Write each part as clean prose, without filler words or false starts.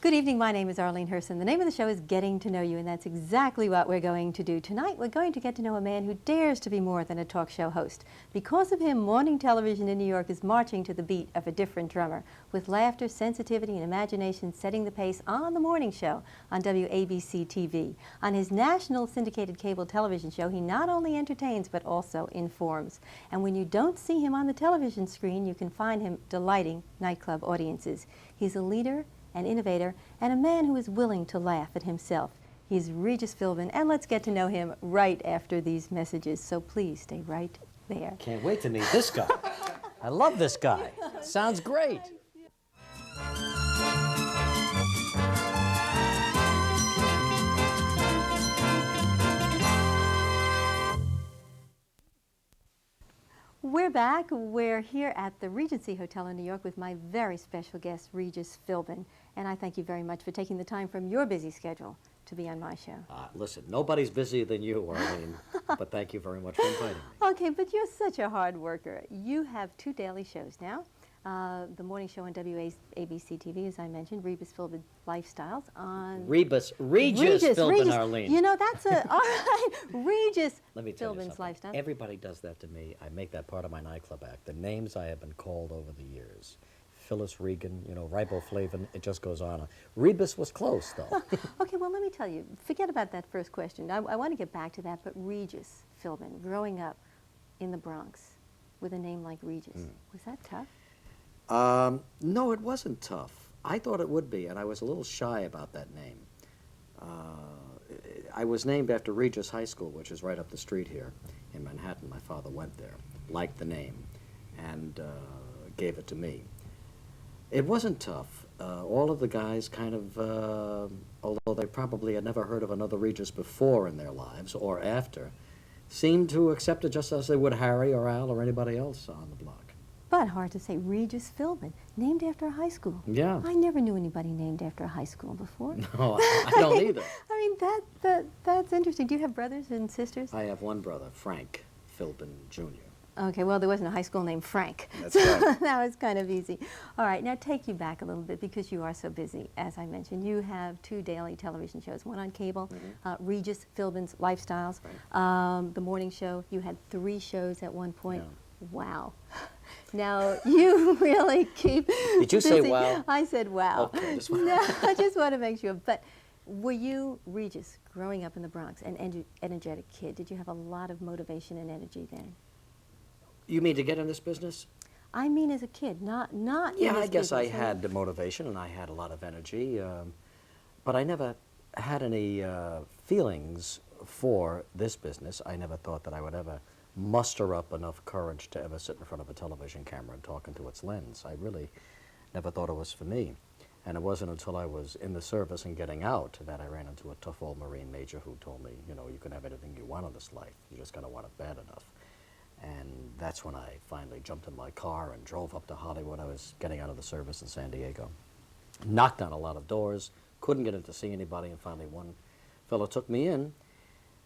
Good evening, my name is Arlene Herson. The name of the show is Getting to Know You, and that's exactly what we're going to do. Tonight, we're going to get to know a man who dares to be more than a talk show host. Because of him, morning television in New York is marching to the beat of a different drummer, with laughter, sensitivity, and imagination setting the pace on the morning show on WABC TV. On his national syndicated cable television show, he not only entertains, but also informs. And when you don't see him on the television screen, you can find him delighting nightclub audiences. He's a leader, an innovator, and a man who is willing to laugh at himself. He's Regis Philbin, and let's get to know him right after these messages, so please stay right there. Can't wait to meet this guy. I love this guy. Sounds great. We're back. We're here at the Regency Hotel in New York with my very special guest, Regis Philbin. And I thank you very much for taking the time from your busy schedule to be on my show. Listen, nobody's busier than you, Arlene, but thank you very much for inviting me. Okay, but you're such a hard worker. You have 2 daily shows now. The morning show on WABC TV, as I mentioned, Regis Philbin Lifestyles on... Regis Philbin, Arlene. You know, that's a... All right, Regis Let me tell you Philbin's something. Lifestyles. Everybody does that to me. I make that part of my nightclub act. The names I have been called over the years. Phyllis Regan, you know, riboflavin, it just goes on. Rebus was close, though. Okay, well, let me tell you, forget about that first question. I want to get back to that, but Regis Philbin, growing up in the Bronx with a name like Regis, was that tough? No, it wasn't tough. I thought it would be, and I was a little shy about that name. I was named after Regis High School, which is right up the street here in Manhattan. My father went there, liked the name, and gave it to me. It wasn't tough. All of the guys kind of, although they probably had never heard of another Regis before in their lives or after, seemed to accept it just as they would Harry or Al or anybody else on the block. But hard to say, Regis Philbin, named after a high school. Yeah. I never knew anybody named after a high school before. No, I don't either. I mean, that's interesting. Do you have brothers and sisters? I have one brother, Frank Philbin, Jr. Okay, well, there wasn't a high school named Frank. That's right. That was kind of easy. All right, now take you back a little bit because you are so busy. As I mentioned, you have 2 daily television shows, one on cable, Regis Philbin's Lifestyles. Right. The morning show, you had 3 shows at one point. Yeah. Wow. Now, you really keep Did you say wow? I said wow. Okay, I just want to make sure. But were you, Regis, growing up in the Bronx, an energetic kid? Did you have a lot of motivation and energy then? You mean to get in this business? I mean as a kid, not Yeah, in I this guess I business. had the motivation and I had a lot of energy, but I never had any feelings for this business. I never thought that I would ever muster up enough courage to ever sit in front of a television camera and talk into its lens. I really never thought it was for me. And it wasn't until I was in the service and getting out that I ran into a tough old Marine major who told me, you know, you can have anything you want in this life. You're just going to want it bad enough. And that's when I finally jumped in my car and drove up to Hollywood. I was getting out of the service in San Diego. Knocked on a lot of doors, couldn't get in to see anybody, and finally one fellow took me in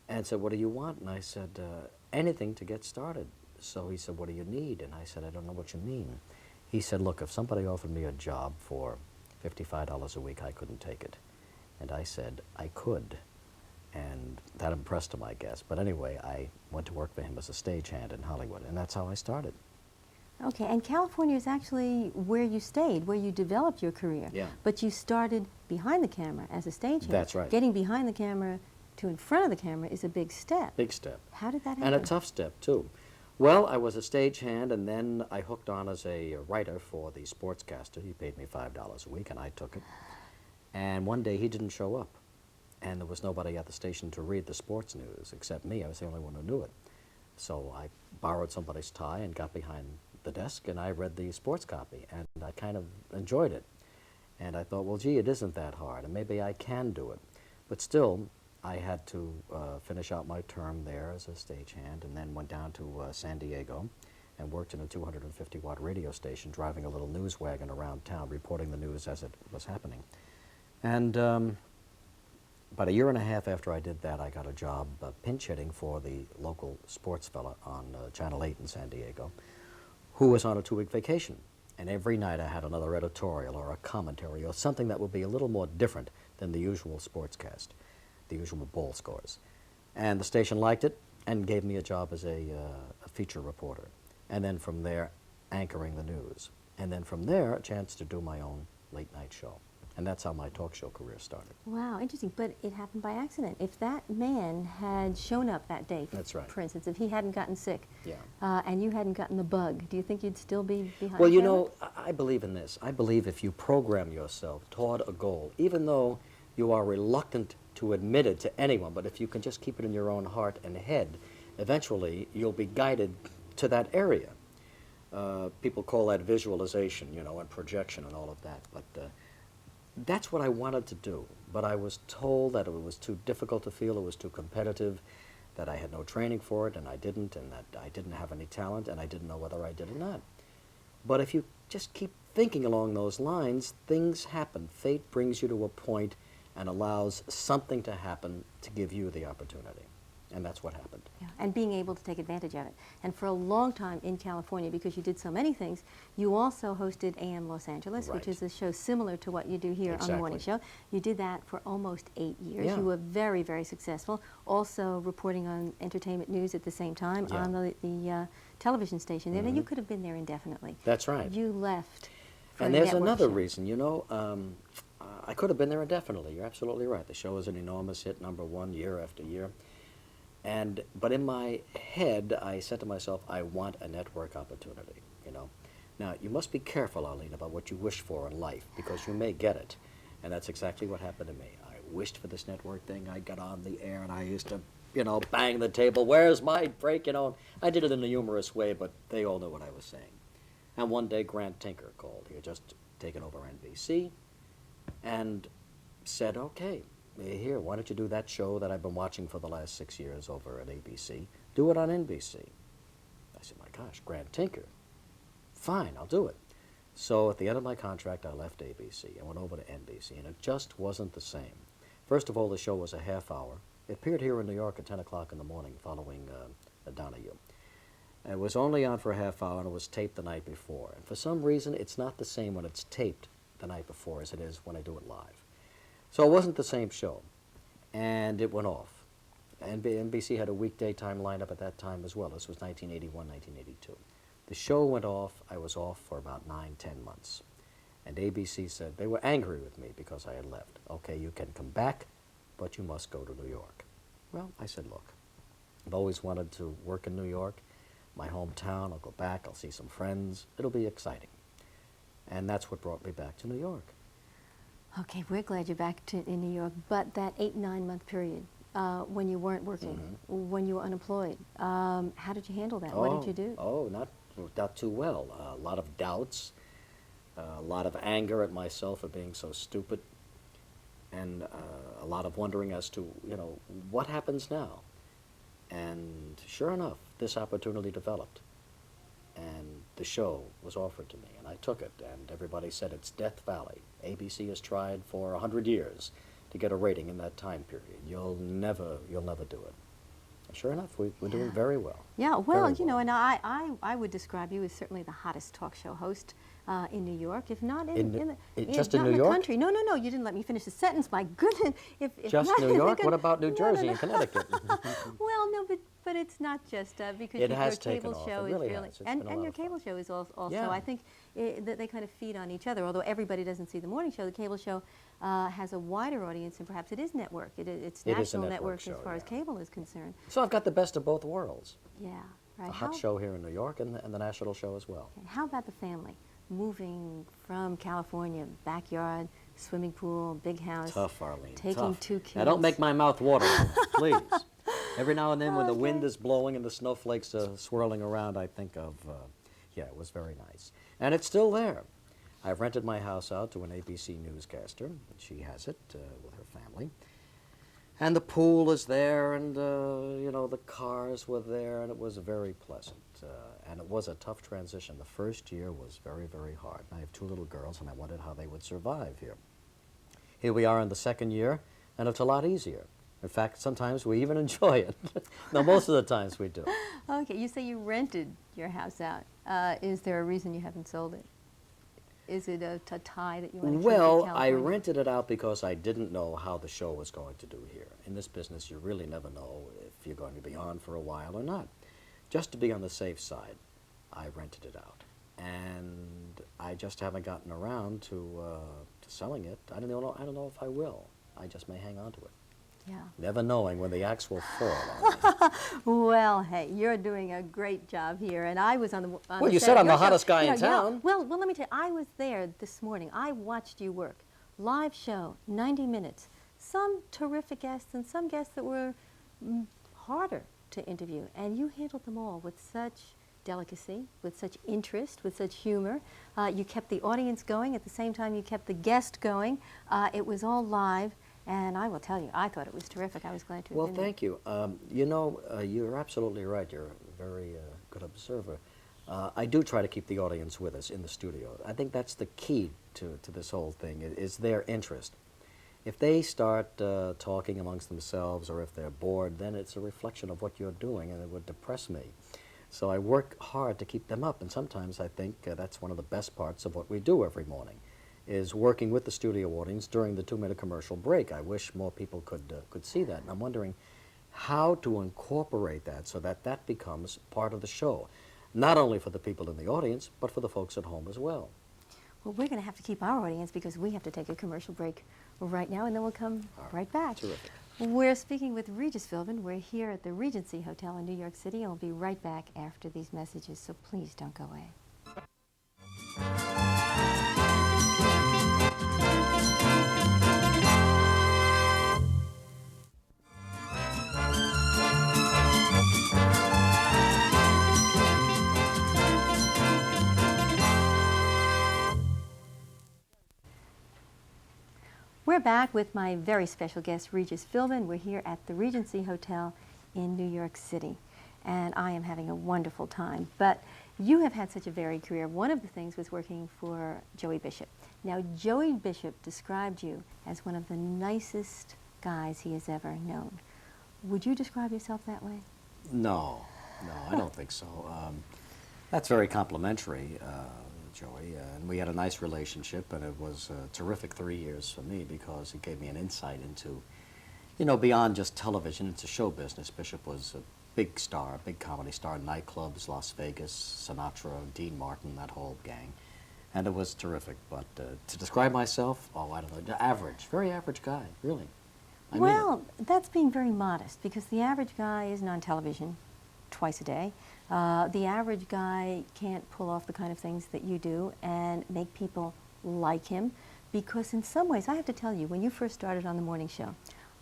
and said, "What do you want?" And I said, "Anything to get started." So he said, "What do you need?" And I said, "I don't know what you mean." He said, "Look, if somebody offered me a job for $55 a week, I couldn't take it." And I said, "I could." And that impressed him, I guess. But anyway, I went to work for him as a stagehand in Hollywood, and that's how I started. Okay, and California is actually where you stayed, where you developed your career. Yeah. But you started behind the camera as a stagehand. That's right. Getting behind the camera to in front of the camera is a big step. Big step. How did that happen? And a tough step, too. Well, I was a stagehand, and then I hooked on as a writer for the sportscaster. He paid me $5 a week, and I took it. And one day he didn't show up. And there was nobody at the station to read the sports news except me. I was the only one who knew it. So I borrowed somebody's tie and got behind the desk, and I read the sports copy, and I kind of enjoyed it. And I thought, well, gee, it isn't that hard, and maybe I can do it. But still, I had to finish out my term there as a stagehand, and then went down to San Diego and worked in a 250-watt radio station, driving a little news wagon around town, reporting the news as it was happening. And about a year and a half after I did that, I got a job pinch hitting for the local sports fella on Channel 8 in San Diego, who was on a 2-week vacation. And every night I had another editorial or a commentary or something that would be a little more different than the usual sportscast, the usual ball scores. And the station liked it and gave me a job as a feature reporter. And then from there, anchoring the news. And then from there, a chance to do my own late night show. And that's how my talk show career started. Wow, interesting. But it happened by accident. If that man had shown up that day, That's right. for instance, if he hadn't gotten sick, Yeah. And you hadn't gotten the bug, do you think you'd still be behind? Well, you camera? know, I believe in this. I believe if you program yourself toward a goal, even though you are reluctant to admit it to anyone, but if you can just keep it in your own heart and head, eventually you'll be guided to that area. People call that visualization, you know, and projection and all of that. But that's what I wanted to do. But I was told that it was too difficult to feel, it was too competitive, that I had no training for it, and I didn't, and that I didn't have any talent, and I didn't know whether I did or not. But if you just keep thinking along those lines, things happen. Fate brings you to a point and allows something to happen to give you the opportunity. And that's what happened. Yeah, and being able to take advantage of it. And for a long time in California, because you did so many things, you also hosted AM Los Angeles, Right. which is a show similar to what you do here on the morning show. You did that for almost 8 years. Yeah. You were very, very successful. Also reporting on entertainment news at the same time Yeah. on the television station there. Now, you could have been there indefinitely. That's right. You left for And a there's network another show. reason, you know, I could have been there indefinitely. You're absolutely right. The show was an enormous hit, #1 year after year. But in my head, I said to myself, I want a network opportunity, you know. Now, you must be careful, Arlene, about what you wish for in life, because you may get it. And that's exactly what happened to me. I wished for this network thing. I got on the air, and I used to, you know, bang the table, where's my break, you know. I did it in a humorous way, but they all knew what I was saying. And one day, Grant Tinker called. He had just taken over NBC and said, okay, here, why don't you do that show that I've been watching for the last 6 years over at ABC? Do it on NBC. I said, my gosh, Grant Tinker. Fine, I'll do it. So at the end of my contract, I left ABC and went over to NBC, and it just wasn't the same. First of all, the show was a half hour. It appeared here in New York at 10 o'clock in the morning following Donahue. And it was only on for a half hour, and it was taped the night before. And for some reason, it's not the same when it's taped the night before as it is when I do it live. So it wasn't the same show, and it went off. And NBC had a weekday time lineup at that time as well. This was 1981, 1982. The show went off. I was off for about 9, 10 months. And ABC said, they were angry with me because I had left. Okay, you can come back, but you must go to New York. Well, I said, look, I've always wanted to work in New York, my hometown. I'll go back, I'll see some friends. It'll be exciting. And that's what brought me back to New York. Okay, we're glad you're back in New York, but that 8-9 month period when you weren't working, when you were unemployed, how did you handle that? What did you do? Oh, not too well. A lot of doubts, a lot of anger at myself for being so stupid, and a lot of wondering as to, you know, what happens now? And sure enough, this opportunity developed, and the show was offered to me, and I took it, and everybody said it's Death Valley. ABC has tried for 100 years to get a rating in that time period. You'll never do it. And sure enough, we're doing very well. Yeah, well, Very you know, well. and I would describe you as certainly the hottest talk show host in New York, if not Just in not New York? the country. No, you didn't let me finish the sentence. My goodness, if Just not New in the York? What about New no, Jersey no. and Connecticut? Well, no, but it's not just because It your has cable taken off. show It is really really, has. It's been a lot and your of fun. cable show is also. Yeah. I think that they kind of feed on each other. Although everybody doesn't see the morning show, the cable show has a wider audience, and perhaps it is network. It's It is a national network as show, far as yeah. cable is concerned. So I've got the best of both worlds. Yeah, right. The hot show here in New York and the national show as well. Okay, how about the family? Moving from California, backyard, swimming pool, big house. Tough, Arlene, Taking tough. 2 kids. Now, don't make my mouth water, please. Every now and then when the Okay. wind is blowing and the snowflakes are swirling around, I think of, yeah, it was very nice. And it's still there. I've rented my house out to an ABC newscaster. She has it with her family. And the pool is there, and, you know, the cars were there, and it was very pleasant. And it was a tough transition. The first year was very, very hard. I have 2 little girls, and I wondered how they would survive here. Here we are in the second year, and it's a lot easier. In fact, sometimes we even enjoy it. No, most of the times we do. Okay, you say you rented your house out. Is there a reason you haven't sold it? Is it a tie that you want to keep Well, in I California? rented it out because I didn't know how the show was going to do here. In this business, you really never know if you're going to be on for a while or not. Just to be on the safe side, I rented it out. And I just haven't gotten around to selling it. I don't know if I will. I just may hang on to it. Yeah. Never knowing when the axe will fall on me. Well, hey, you're doing a great job here, and I was on the Well, you set said of I'm the your show. hottest guy in Yeah. town. Well, let me tell you, I was there this morning. I watched you work. Live show, 90 minutes. Some terrific guests and some guests that were harder to interview, and you handled them all with such delicacy, with such interest, with such humor. You kept the audience going. At the same time, you kept the guest going. It was all live. And I will tell you, I thought it was terrific. I was glad to have Well, been there. thank you. You know, you're absolutely right. You're a very good observer. I do try to keep the audience with us in the studio. I think that's the key to this whole thing, is their interest. If they start talking amongst themselves or if they're bored, then it's a reflection of what you're doing, and it would depress me. So I work hard to keep them up, and sometimes I think that's one of the best parts of what we do every morning, is working with the studio audience during the 2-minute commercial break. I wish more people could see that, and I'm wondering how to incorporate that so that that becomes part of the show, not only for the people in the audience, but for the folks at home as well. Well, we're going to have to keep our audience because we have to take a commercial break right now, and then we'll come right back. Terrific. We're speaking with Regis Philbin. We're here at the Regency Hotel in New York City, and we'll be right back after these messages, so please don't go away. We're back with my very special guest, Regis Philbin. We're here at the Regency Hotel in New York City, and I am having a wonderful time. But you have had such a varied career. One of the things was working for Joey Bishop. Now, Joey Bishop described you as one of the nicest guys he has ever known. Would you describe yourself that way? No, I don't think so. That's very complimentary, Joey, and we had a nice relationship, and it was a terrific 3 years for me because it gave me an insight into, you know, beyond just television, into show business. Bishop was a big star, a big comedy star, nightclubs, Las Vegas, Sinatra, Dean Martin, that whole gang, and it was terrific. But to describe myself, oh, I don't know, average, very average guy, really. I mean it. Well, that's being very modest because the average guy isn't on television twice a day. The average guy can't pull off the kind of things that you do and make people like him because in some ways, I have to tell you, when you first started on the morning show,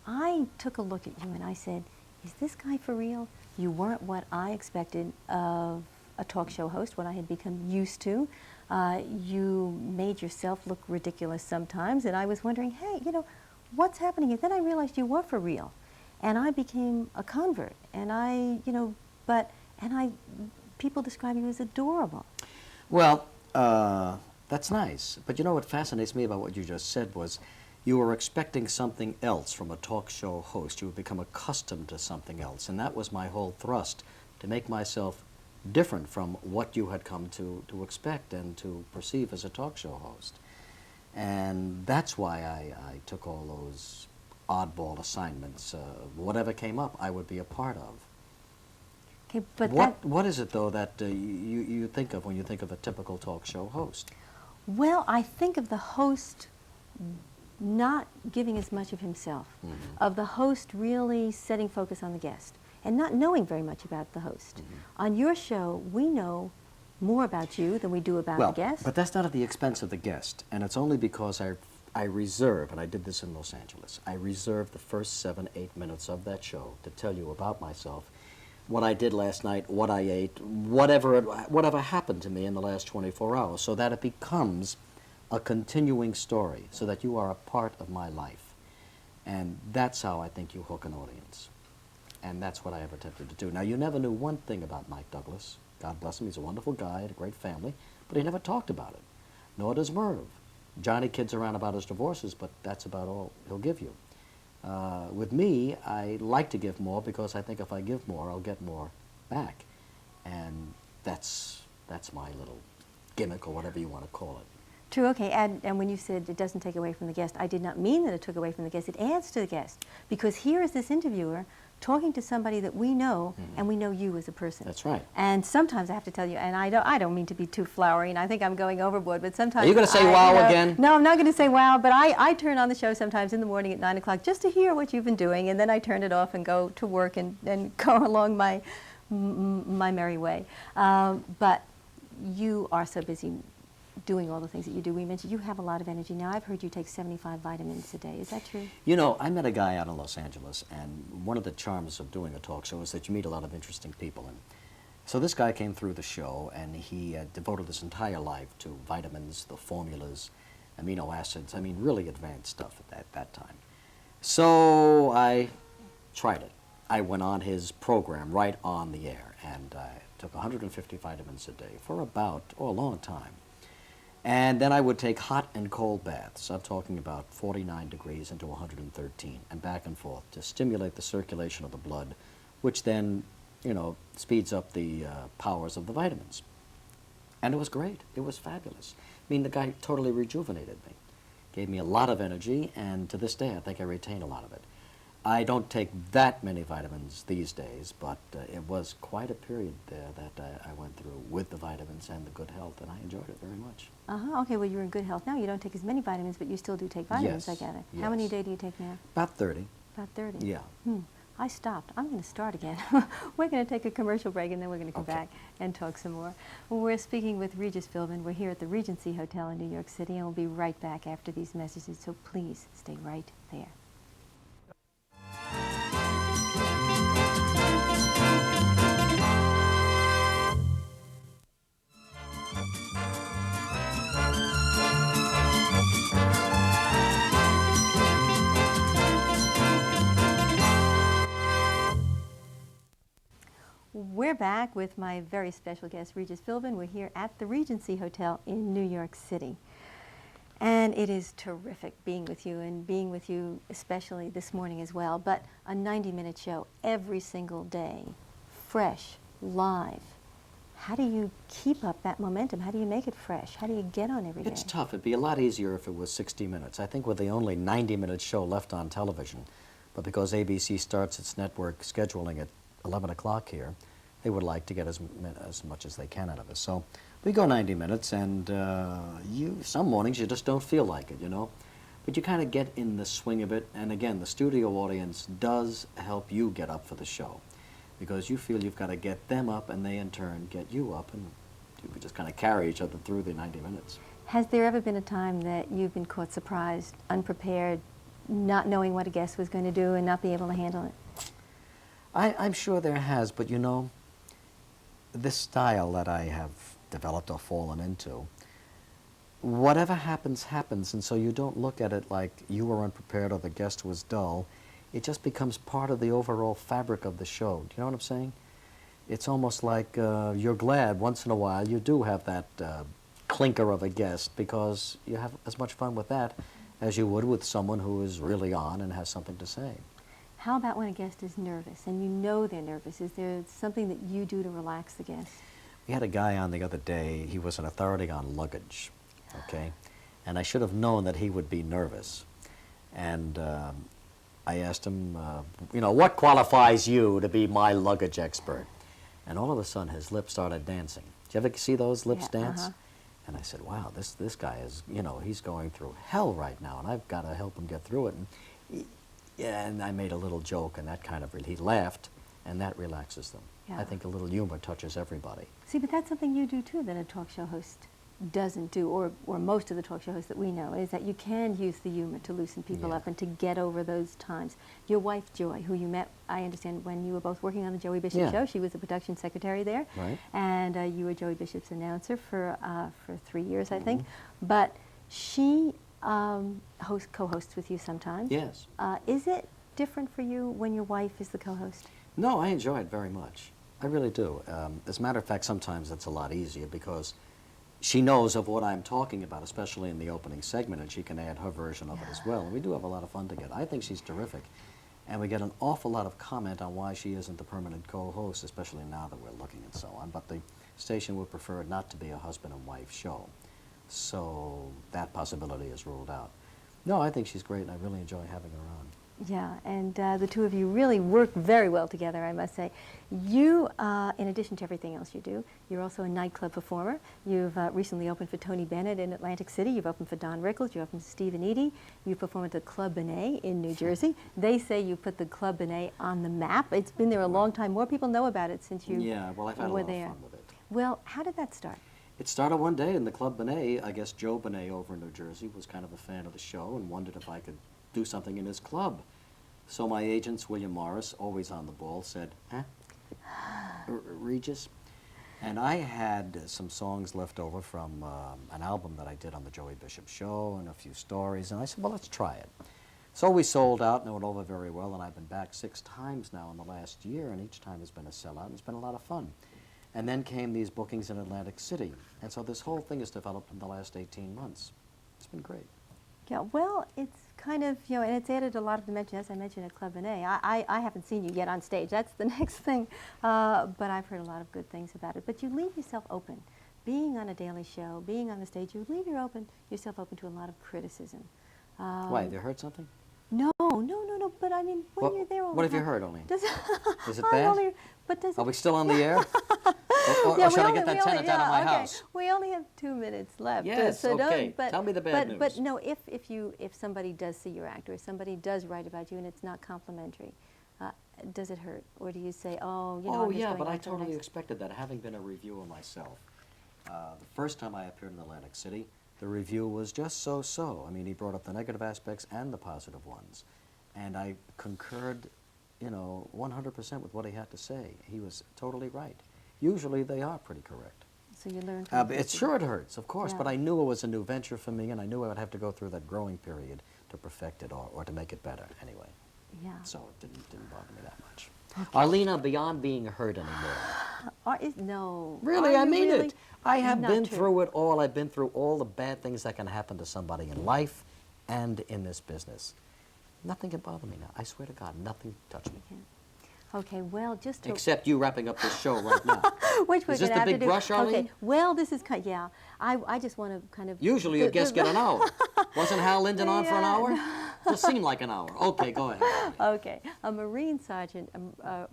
I took a look at you and I said, is this guy for real? You weren't what I expected of a talk show host, what I had become used to. You made yourself look ridiculous sometimes, and I was wondering, hey, you know, what's happening? And then I realized you were for real. And I became a convert, and people describe you as adorable. Well, that's nice. But you know what fascinates me about what you just said was you were expecting something else from a talk show host. You would become accustomed to something else. And that was my whole thrust, to make myself different from what you had come to expect and to perceive as a talk show host. And that's why I took all those oddball assignments. Whatever came up, I would be a part of. Okay, but What is it, though, that you think of when you think of a typical talk show host? well, I think of the host not giving as much of himself, of the host really setting focus on the guest and not knowing very much about the host. On your show, we know more about you than we do about the guest. But that's not at the expense of the guest, and it's only because I reserve, and I did this in Los Angeles, I reserved the first 7-8 minutes of that show to tell you about myself, what I did last night, what I ate, whatever happened to me in the last 24 hours, so that it becomes a continuing story so that you are a part of my life. And that's how I think you hook an audience. And that's what I have attempted to do. Now, you never knew one thing about Mike Douglas. God bless him, he's a wonderful guy, had a great family, but he never talked about it. Nor does Merv. Johnny kids around about his divorces, but that's about all he'll give you. With me, I like to give more because I think if I give more, I'll get more back. And that's my little gimmick, or whatever you want to call it. True, okay, and when you said it doesn't take away from the guest, I did not mean that it took away from the guest. It adds to the guest, because here is this interviewer talking to somebody that we know, and we know you as a person. That's right. And sometimes I have to tell you, and I don't mean to be too flowery, and I think I'm going overboard, but sometimes... Are you going to say wow again? No, I'm not going to say wow, but I turn on the show sometimes in the morning at 9 o'clock just to hear what you've been doing, and then I turn it off and go to work and go along my merry way. But you are so busy doing all the things that you do. We mentioned you have a lot of energy. Now, I've heard you take 75 vitamins a day. Is that true? You know, I met a guy out in Los Angeles, and one of the charms of doing a talk show is that you meet a lot of interesting people. And so this guy came through the show, and he devoted his entire life to vitamins, the formulas, amino acids. I mean, really advanced stuff at that time. So I tried it. I went on his program right on the air, and I took 150 vitamins a day for about, a long time. And then I would take hot and cold baths. I'm talking about 49 degrees into 113, and back and forth to stimulate the circulation of the blood, which then, you know, speeds up the powers of the vitamins. And it was great. It was fabulous. I mean, the guy totally rejuvenated me, gave me a lot of energy, and to this day, I think I retain a lot of it. I don't take that many vitamins these days, but it was quite a period there that I went through with the vitamins and the good health, and I enjoyed it very much. Okay, well, you're in good health now. You don't take as many vitamins, but you still do take vitamins, Yes, I gather. yes. How many a day do you take now? About 30. About 30? Yeah. I stopped. I'm going to start again. We're going to take a commercial break, and then we're going to come back and talk some more. Well, we're speaking with Regis Philbin. We're here at the Regency Hotel in New York City, and we'll be right back after these messages, so please stay right there. We're back with my very special guest, Regis Philbin. We're here at the Regency Hotel in New York City. And it is terrific being with you, and being with you especially this morning as well. But a 90-minute show every single day, fresh, live. How do you keep up that momentum? How do you make it fresh? How do you get on every day? It's tough. It'd be a lot easier if it was 60 minutes. I think we're the only 90-minute show left on television. But because ABC starts its network scheduling at 11 o'clock here, they would like to get as much as they can out of us. So we go 90 minutes, and some mornings you just don't feel like it, you know. But you kind of get in the swing of it, and again, the studio audience does help you get up for the show, because you feel you've got to get them up, and they in turn get you up, and you just kind of carry each other through the 90 minutes. Has there ever been a time that you've been caught surprised, unprepared, not knowing what a guest was going to do and not be able to handle it? I'm sure there has, but you know, this style that I have developed or fallen into, whatever happens, happens, and so you don't look at it like you were unprepared or the guest was dull. It just becomes part of the overall fabric of the show. Do you know what I'm saying? It's almost like you're glad once in a while you do have that clinker of a guest, because you have as much fun with that as you would with someone who is really on and has something to say. How about when a guest is nervous, and you know they're nervous? Is there something that you do to relax the guest? We had a guy on the other day. He was an authority on luggage, okay? And I should have known that he would be nervous. And I asked him, you know, what qualifies you to be my luggage expert? And all of a sudden, his lips started dancing. Did you ever see those lips dance? And I said, wow, this guy is, you know, he's going through hell right now, and I've got to help him get through it. And I made a little joke, and that kind of, he laughed, and that relaxes them. Yeah. I think a little humor touches everybody. See, but that's something you do too that a talk show host doesn't do, or most of the talk show hosts that we know, is that you can use the humor to loosen people up and to get over those times. Your wife, Joy, who you met, I understand, when you were both working on the Joey Bishop show. She was the production secretary there. Right. And you were Joey Bishop's announcer for 3 years, I think. But She co-hosts with you sometimes. Yes. Is it different for you when your wife is the co-host? No, I enjoy it very much. I really do. As a matter of fact, sometimes it's a lot easier because she knows of what I'm talking about, especially in the opening segment, and she can add her version of it as well. And we do have a lot of fun together. I think she's terrific. And we get an awful lot of comment on why she isn't the permanent co-host, especially now that we're looking and so on. But the station would prefer it not to be a husband and wife show. So that possibility is ruled out. No, I think she's great, and I really enjoy having her on. Yeah, and the two of you really work very well together, I must say. You, in addition to everything else you do, you're also a nightclub performer. You've recently opened for Tony Bennett in Atlantic City. You've opened for Don Rickles. You opened for Steve and Edie. You performed at the Club Benet in New Jersey. They say you put the Club Benet on the map. It's been there a long time. More people know about it since you Yeah, well, I've had a were lot there. of fun with it. Well, how did that start? It started one day in the Club Benet. I guess Joe Benet over in New Jersey was kind of a fan of the show and wondered if I could do something in his club. So my agents, William Morris, always on the ball, said, huh? Regis? And I had some songs left over from an album that I did on the Joey Bishop Show and a few stories, and I said, well, let's try it. So we sold out and it went over very well, and I've been back 6 times now in the last year, and each time has been a sellout, and it's been a lot of fun. And then came these bookings in Atlantic City, and so this whole thing has developed in the last 18 months. It's been great. Yeah, well, it's kind of, you know, and it's added a lot of dimension, as I mentioned, at Club Benet. I haven't seen you yet on stage. That's the next thing. But I've heard a lot of good things about it. But you leave yourself open. Being on a daily show, being on the stage, you leave yourself open to a lot of criticism. Why, have you heard something? No, but I mean, when you're there all What the have you time- heard, Arlene? Does Is it I bad? only- but does Are we still on the air? Or Yeah, should I we get that only- tenant out of my okay. house? We only have 2 minutes left. Yes, so okay. Don't, but, Tell me the bad news. But no, if somebody does see your act, or if somebody does write about you and it's not complimentary, does it hurt? Or do you say, oh, you know, Oh, I'm just yeah, going but I on to the totally next- expected that, having been a reviewer myself. The first time I appeared in Atlantic City, the review was just so-so. I mean, he brought up the negative aspects and the positive ones. And I concurred, you know, 100% with what he had to say. He was totally right. Usually they are pretty correct. So you learn. It hurts, of course, Yeah. but I knew it was a new venture for me, and I knew I would have to go through that growing period to perfect it or to make it better anyway. Yeah. So it didn't bother me that much. Arlene, beyond being hurt anymore. No. Really, Are I you mean really? it. I have Not been true. through it all. I've been through all the bad things that can happen to somebody in life and in this business. Nothing can bother me now. I swear to God, nothing touched me. Okay, well, just to... Except you wrapping up this show right now. Which we're Is this gonna the have big to do. brush, Arlene? Okay, well, this is kind. Yeah, I just want to kind of. Usually your guests get an hour. Wasn't Hal Linden on for an hour? Just seemed like an hour. Okay, go ahead. Okay, a Marine sergeant,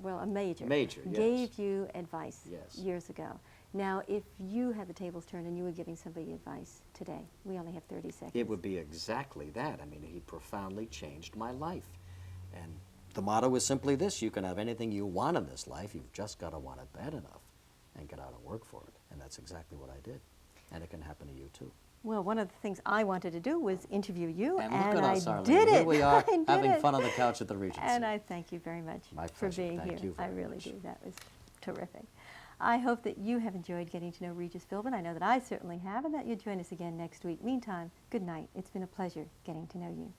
well, a major, Major, yes. gave you advice Yes. years ago. Now, if you had the tables turned and you were giving somebody advice today, we only have 30 seconds. It would be exactly that. I mean, he profoundly changed my life. And the motto is simply this: you can have anything you want in this life, you've just got to want it bad enough and get out and work for it. And that's exactly what I did. And it can happen to you too. Well, one of the things I wanted to do was interview you, And look at us, I Arlene. did it. Here we are, I did having it. fun on the couch at the Regency. And I thank you very much My for pleasure. being Thank here. you I very really much. do. That was terrific. I hope that you have enjoyed getting to know Regis Philbin. I know that I certainly have, and that you'll join us again next week. Meantime, good night. It's been a pleasure getting to know you.